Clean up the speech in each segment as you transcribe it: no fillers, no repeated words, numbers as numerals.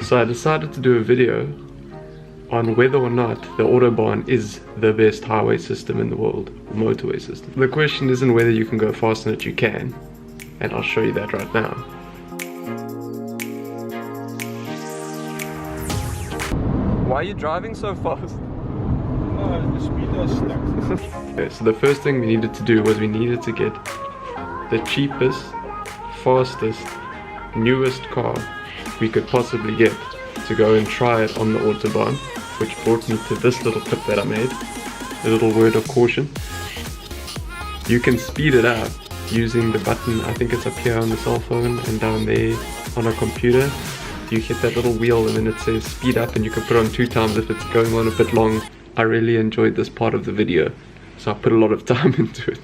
So I decided to do a video on whether or not the Autobahn is the best highway system in the world, the motorway system. The question isn't whether you can go fast on it, you can, and I'll show you that right now. Why are you driving so fast? The speed is stuck. Okay, so the first thing we needed to do was we needed to get the cheapest, fastest, newest car we could possibly get to go and try it on the Autobahn, which brought me to this little tip that I made, a little word of caution. You can speed it up using the button, I think it's up here on the cell phone and down there on a computer. You hit that little wheel and then it says speed up, and you can put it on 2 times if it's going on a bit long. I really enjoyed this part of the video, so I put a lot of time into it.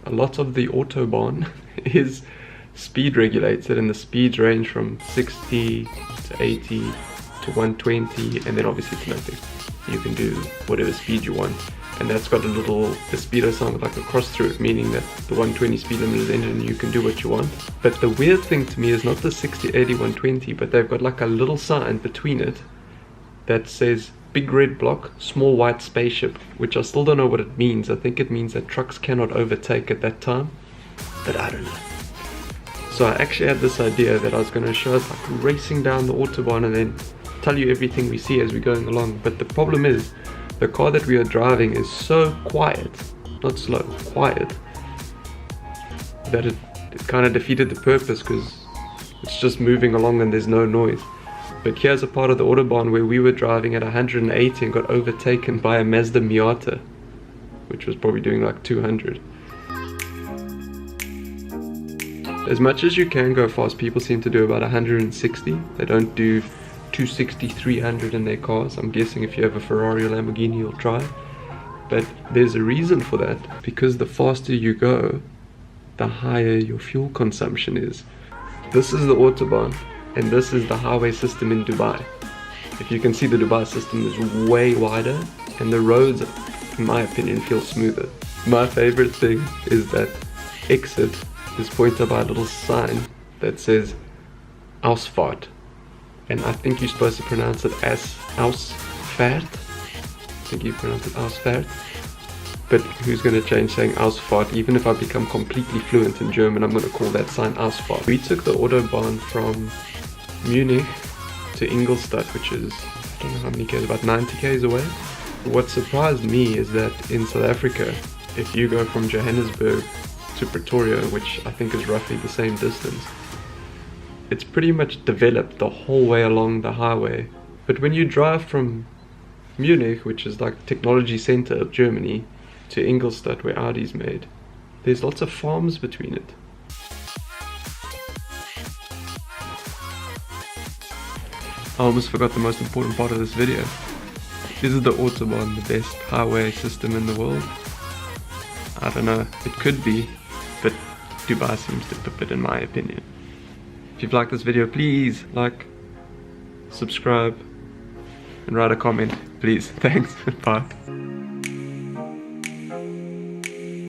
A lot of the Autobahn is speed regulated, and the speeds range from 60 to 80 to 120, and then obviously to nothing. You can do whatever speed you want, and that's got a little, the speedo sign with like a cross through it, meaning that the 120 speed limit is ended and you can do what you want. But the weird thing to me is not the 60, 80, 120, but they've got like a little sign between it that says big red block, small white spaceship, which I still don't know what it means. I think it means that trucks cannot overtake at that time, but I don't know. So I actually had this idea that I was going to show us like racing down the Autobahn and then tell you everything we see as we're going along. But the problem is, the car that we are driving is so quiet, not slow, quiet, that it kind of defeated the purpose, because it's just moving along and there's no noise. But here's a part of the Autobahn where we were driving at 180 and got overtaken by a Mazda Miata, which was probably doing like 200. As much as you can go fast, people seem to do about 160. They don't do 260, 300 in their cars. I'm guessing if you have a Ferrari or Lamborghini, you'll try. But there's a reason for that, because the faster you go, the higher your fuel consumption is. This is the Autobahn, and this is the highway system in Dubai. If you can see, the Dubai system is way wider, and the roads, in my opinion, feel smoother. My favorite thing is that exit is pointed by a little sign that says Ausfahrt, and I think you're supposed to pronounce it as Ausfahrt. I think you pronounce it Ausfahrt, but who's going to change saying Ausfahrt? Even if I become completely fluent in German, I'm going to call that sign Ausfahrt. We took the Autobahn from Munich to Ingolstadt, which is, I don't know how many k's, about 90 k's away. What surprised me is that in South Africa, if you go from Johannesburg to Pretoria, which I think is roughly the same distance, it's pretty much developed the whole way along the highway. But when you drive from Munich, which is like the technology center of Germany, to Ingolstadt where Audi's made. There's lots of farms between it. I almost forgot the most important part of this video. Is the Autobahn the best highway system in the world? I don't know, it could be, but Dubai seems to pip it in my opinion. If you've liked this video, please like, subscribe, and write a comment, please. Thanks, bye.